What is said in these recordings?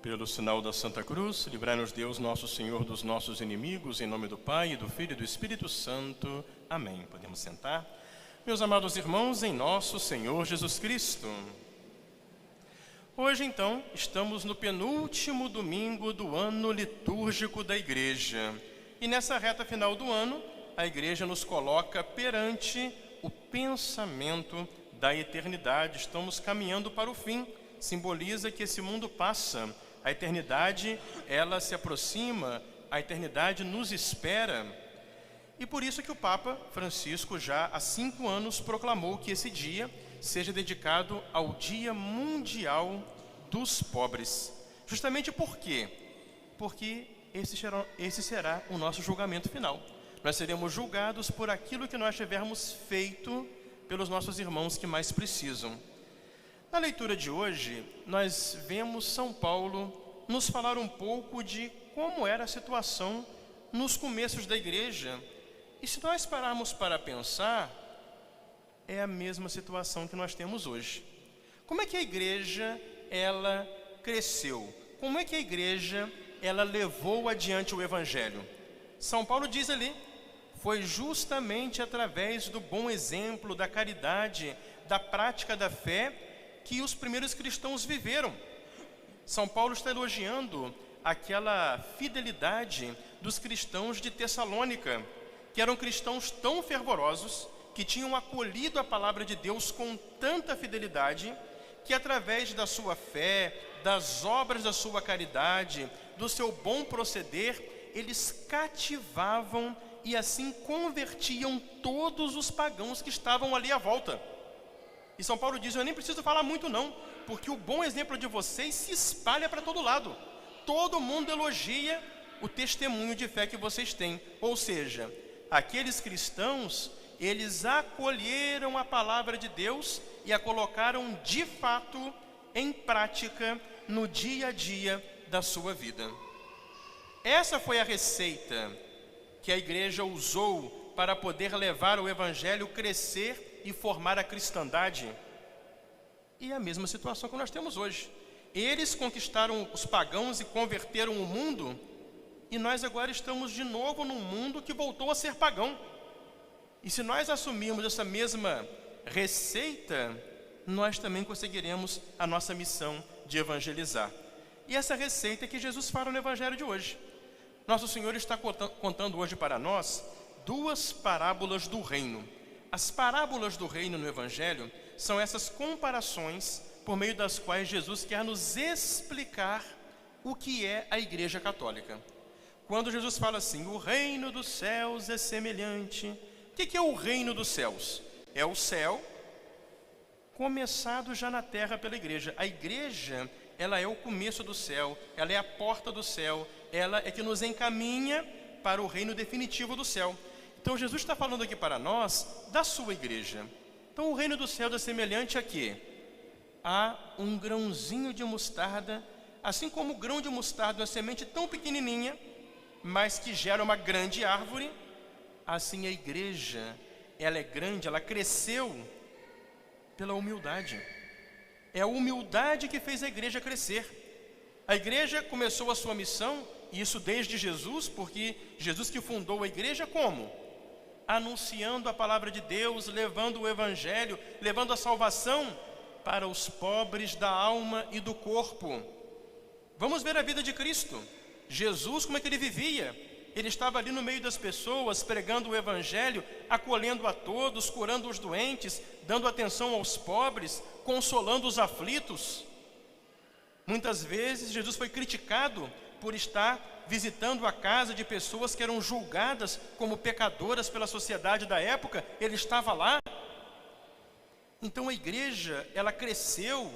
Pelo sinal da Santa Cruz, livrai-nos Deus, nosso Senhor, dos nossos inimigos, em nome do Pai, e do Filho e do Espírito Santo. Amém. Podemos sentar. Meus amados irmãos, em nosso Senhor Jesus Cristo. Hoje, então, estamos no penúltimo domingo do ano litúrgico da Igreja. E nessa reta final do ano, a Igreja nos coloca perante o pensamento da eternidade. Estamos caminhando para o fim. Simboliza que esse mundo passa. A eternidade, ela se aproxima, a eternidade nos espera. E por isso que o Papa Francisco, já há 5 anos, proclamou que esse dia seja dedicado ao Dia Mundial dos Pobres. Justamente por quê? Porque esse será o nosso julgamento final. Nós seremos julgados por aquilo que nós tivermos feito pelos nossos irmãos que mais precisam. Na leitura de hoje, nós vemos São Paulo nos falar um pouco de como era a situação nos começos da Igreja. E se nós pararmos para pensar, é a mesma situação que nós temos hoje. Como é que a Igreja, ela cresceu? Como é que a Igreja, ela levou adiante o Evangelho? São Paulo diz ali, foi justamente através do bom exemplo, da caridade, da prática da fé, que os primeiros cristãos viveram. São Paulo está elogiando aquela fidelidade dos cristãos de Tessalônica, que eram cristãos tão fervorosos, que tinham acolhido a palavra de Deus com tanta fidelidade, que através da sua fé, das obras da sua caridade, do seu bom proceder, eles cativavam e assim convertiam todos os pagãos que estavam ali à volta. E São Paulo diz, eu nem preciso falar muito não, porque o bom exemplo de vocês se espalha para todo lado. Todo mundo elogia o testemunho de fé que vocês têm. Ou seja, aqueles cristãos, eles acolheram a palavra de Deus e a colocaram de fato em prática no dia a dia da sua vida. Essa foi a receita que a Igreja usou para poder levar o Evangelho crescer e formar a cristandade. E é a mesma situação que nós temos hoje. Eles conquistaram os pagãos e converteram o mundo, e nós agora estamos de novo num mundo que voltou a ser pagão. E se nós assumirmos essa mesma receita, nós também conseguiremos a nossa missão de evangelizar. E essa receita é que Jesus fala no Evangelho de hoje. Nosso Senhor está contando hoje para nós 2 parábolas do reino. As parábolas do reino no Evangelho são essas comparações por meio das quais Jesus quer nos explicar o que é a Igreja Católica. Quando Jesus fala assim, o reino dos céus é semelhante. O que é o reino dos céus? É o céu começado já na terra pela Igreja. A Igreja, ela é o começo do céu, ela é a porta do céu, ela é que nos encaminha para o reino definitivo do céu. Então Jesus está falando aqui para nós da sua igreja. Então o reino do céu é semelhante a quê? A um grãozinho de mostarda, assim como o grão de mostarda é uma semente tão pequenininha, mas que gera uma grande árvore, assim a igreja, ela é grande, ela cresceu pela humildade. É a humildade que fez a igreja crescer. A igreja começou a sua missão, e isso desde Jesus, porque Jesus que fundou a igreja como? Anunciando a palavra de Deus, levando o Evangelho, levando a salvação para os pobres da alma e do corpo. Vamos ver a vida de Cristo. Jesus, como é que ele vivia? Ele estava ali no meio das pessoas, pregando o Evangelho, acolhendo a todos, curando os doentes, dando atenção aos pobres, consolando os aflitos. Muitas vezes Jesus foi criticado por estar visitando a casa de pessoas que eram julgadas como pecadoras pela sociedade da época. Ele estava lá. Então a igreja, ela cresceu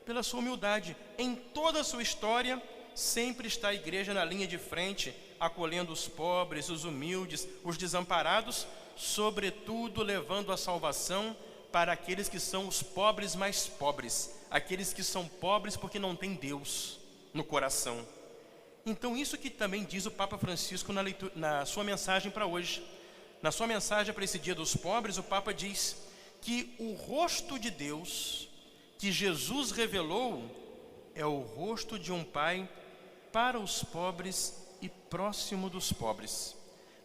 pela sua humildade. Em toda a sua história, sempre está a igreja na linha de frente, acolhendo os pobres, os humildes, os desamparados, sobretudo levando a salvação para aqueles que são os pobres mais pobres, aqueles que são pobres porque não têm Deus no coração. Então isso que também diz o Papa Francisco na sua mensagem para hoje. Na sua mensagem para esse Dia dos Pobres, o Papa diz que o rosto de Deus que Jesus revelou é o rosto de um pai para os pobres e próximo dos pobres.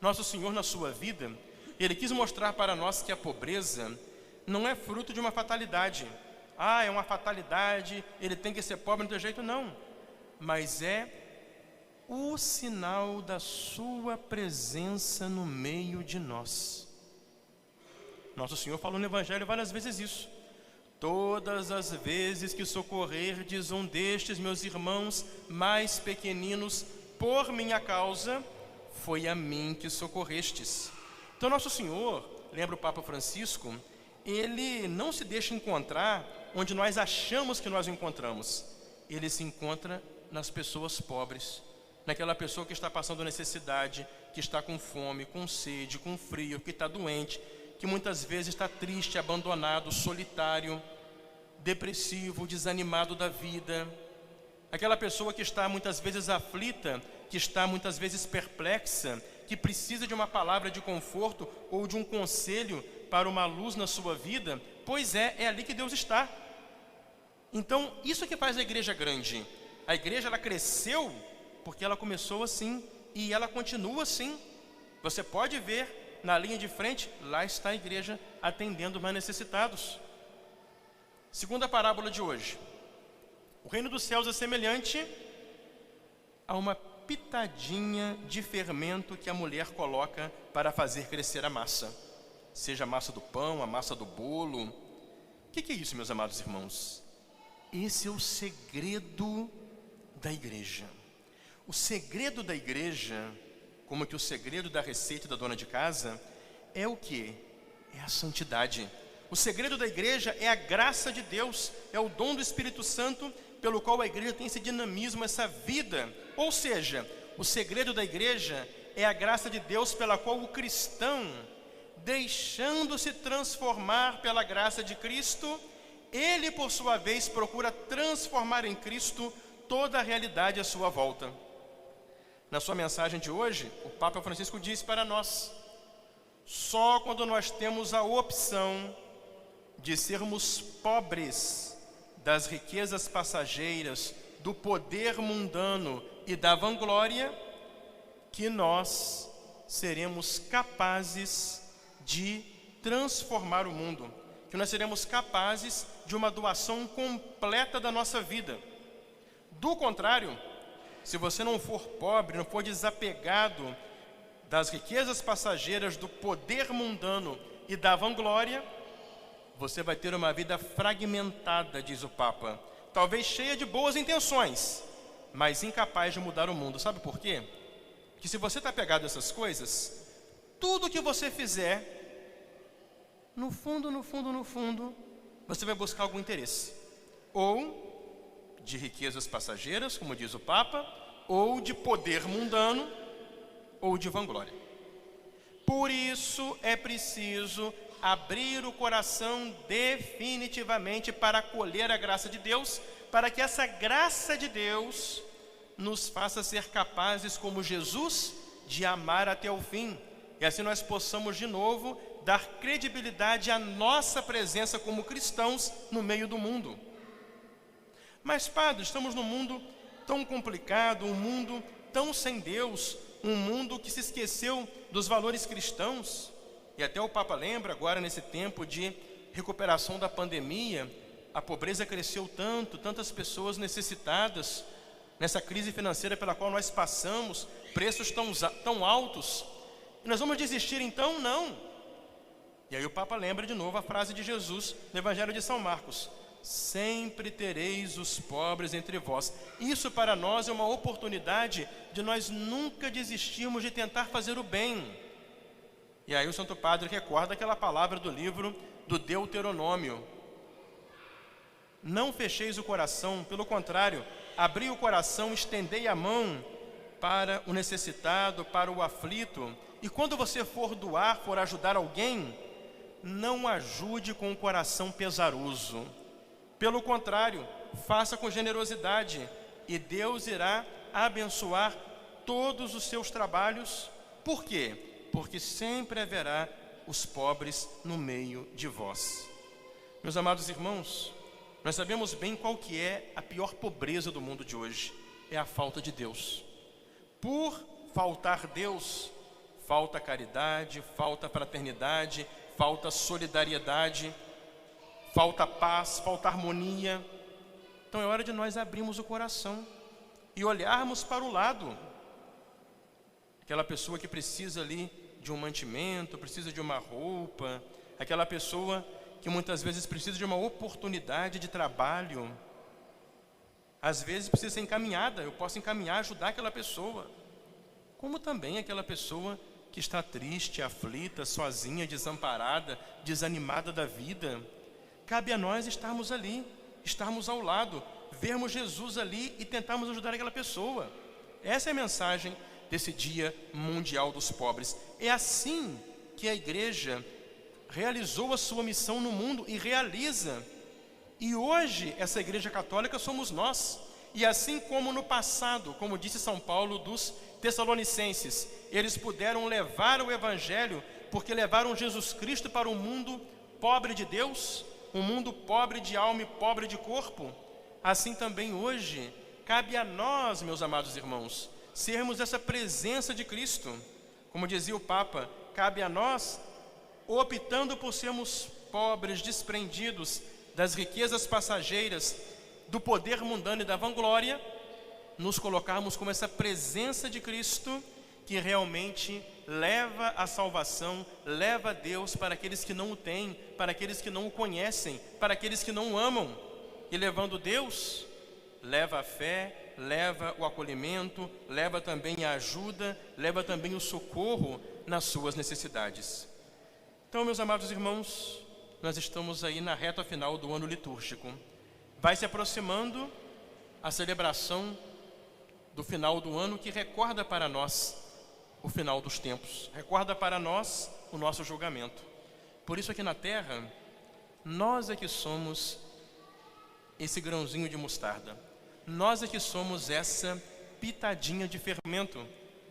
Nosso Senhor, na sua vida, Ele quis mostrar para nós que a pobreza não é fruto de uma fatalidade. Ah, é uma fatalidade, ele tem que ser pobre, não tem jeito, não. Mas é o sinal da sua presença no meio de nós. Nosso Senhor falou no Evangelho várias vezes isso. Todas as vezes que socorrerdes um destes meus irmãos mais pequeninos por minha causa, foi a mim que socorrestes. Então Nosso Senhor, lembra o Papa Francisco, Ele não se deixa encontrar onde nós achamos que nós o encontramos. Ele se encontra nas pessoas pobres, naquela pessoa que está passando necessidade, que está com fome, com sede, com frio, que está doente, que muitas vezes está triste, abandonado, solitário, depressivo, desanimado da vida. Aquela pessoa que está muitas vezes aflita, que está muitas vezes perplexa, que precisa de uma palavra de conforto ou de um conselho para uma luz na sua vida. Pois é ali que Deus está. Então, isso é que faz a igreja grande. A igreja, ela cresceu porque ela começou assim e ela continua assim. Você pode ver na linha de frente, lá está a igreja atendendo mais necessitados. Segunda parábola de hoje. O reino dos céus é semelhante a uma pitadinha de fermento que a mulher coloca para fazer crescer a massa. Seja a massa do pão, a massa do bolo. O que é isso, meus amados irmãos? Esse é o segredo da igreja. O segredo da igreja, como que o segredo da receita da dona de casa, é o quê? É a santidade. O segredo da igreja é a graça de Deus, é o dom do Espírito Santo, pelo qual a igreja tem esse dinamismo, essa vida. Ou seja, o segredo da igreja é a graça de Deus, pela qual o cristão, deixando-se transformar pela graça de Cristo, ele, por sua vez, procura transformar em Cristo toda a realidade à sua volta. Na sua mensagem de hoje, o Papa Francisco diz para nós: só quando nós temos a opção de sermos pobres das riquezas passageiras, do poder mundano e da vanglória, que nós seremos capazes de transformar o mundo, que nós seremos capazes de uma doação completa da nossa vida. Do contrário, se você não for pobre, não for desapegado das riquezas passageiras, do poder mundano e da vanglória, você vai ter uma vida fragmentada, diz o Papa, talvez cheia de boas intenções, mas incapaz de mudar o mundo. Sabe por quê? Porque se você está apegado a essas coisas, tudo que você fizer, no fundo, você vai buscar algum interesse. Ou de riquezas passageiras, como diz o Papa, ou de poder mundano, ou de vanglória. Por isso é preciso abrir o coração definitivamente para acolher a graça de Deus, para que essa graça de Deus nos faça ser capazes, como Jesus, de amar até o fim. E assim nós possamos de novo dar credibilidade à nossa presença como cristãos no meio do mundo. Mas, padre, estamos num mundo tão complicado, um mundo tão sem Deus, um mundo que se esqueceu dos valores cristãos. E até o Papa lembra agora, nesse tempo de recuperação da pandemia, a pobreza cresceu tanto, tantas pessoas necessitadas, nessa crise financeira pela qual nós passamos, preços tão altos. E nós vamos desistir então? Não. E aí o Papa lembra de novo a frase de Jesus no Evangelho de São Marcos: sempre tereis os pobres entre vós. Isso para nós é uma oportunidade de nós nunca desistirmos de tentar fazer o bem. E aí o Santo Padre recorda aquela palavra do livro do Deuteronômio: não fecheis o coração, pelo contrário, abri o coração, estendei a mão para o necessitado, para o aflito. E quando você for doar, for ajudar alguém, não ajude com o coração pesaroso. Pelo contrário, faça com generosidade, e Deus irá abençoar todos os seus trabalhos. Por quê? Porque sempre haverá os pobres no meio de vós. Meus amados irmãos, Nós sabemos bem qual que é a pior pobreza do mundo de hoje. É a falta de Deus. Por faltar Deus, falta caridade, falta fraternidade, falta solidariedade, falta paz, falta harmonia. Então é hora de nós abrirmos o coração e olharmos para o lado. Aquela pessoa que precisa ali de um mantimento, precisa de uma roupa, aquela pessoa que muitas vezes precisa de uma oportunidade de trabalho, às vezes precisa ser encaminhada, eu posso encaminhar, ajudar aquela pessoa, como também aquela pessoa que está triste, aflita, sozinha, desamparada, desanimada da vida. Cabe a nós estarmos ali, estarmos ao lado, vermos Jesus ali e tentarmos ajudar aquela pessoa. Essa é a mensagem desse Dia Mundial dos Pobres. É assim que a igreja realizou a sua missão no mundo e realiza. E hoje essa igreja católica somos nós. E assim como no passado, como disse São Paulo dos Tessalonicenses, eles puderam levar o evangelho porque levaram Jesus Cristo para um mundo pobre de Deus, um mundo pobre de alma e pobre de corpo. Assim também hoje cabe a nós, meus amados irmãos, sermos essa presença de Cristo. Como dizia o Papa, cabe a nós, optando por sermos pobres, desprendidos das riquezas passageiras, do poder mundano e da vanglória, nos colocarmos como essa presença de Cristo que realmente leva a salvação, leva a Deus para aqueles que não o têm, para aqueles que não o conhecem, para aqueles que não o amam. E levando Deus, leva a fé, leva o acolhimento, leva também a ajuda, leva também o socorro nas suas necessidades. Então, meus amados irmãos, nós estamos aí na reta final do ano litúrgico. Vai se aproximando a celebração do final do ano, que recorda para nós o final dos tempos, recorda para nós o nosso julgamento. Por isso aqui na terra, nós é que somos esse grãozinho de mostarda, nós é que somos essa pitadinha de fermento.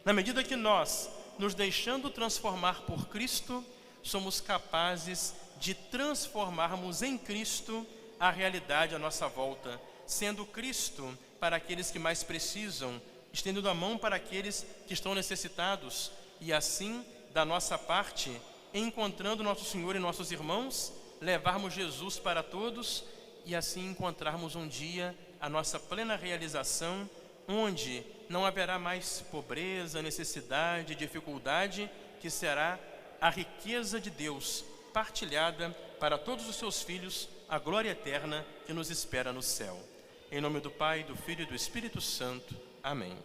Na medida que nós, nos deixando transformar por Cristo, somos capazes de transformarmos em Cristo a realidade à nossa volta, sendo Cristo para aqueles que mais precisam, estendendo a mão para aqueles que estão necessitados, e assim, da nossa parte, encontrando nosso Senhor e nossos irmãos, levarmos Jesus para todos e assim encontrarmos um dia a nossa plena realização, onde não haverá mais pobreza, necessidade, dificuldade, que será a riqueza de Deus partilhada para todos os seus filhos, a glória eterna que nos espera no céu. Em nome do Pai, do Filho e do Espírito Santo. Amém.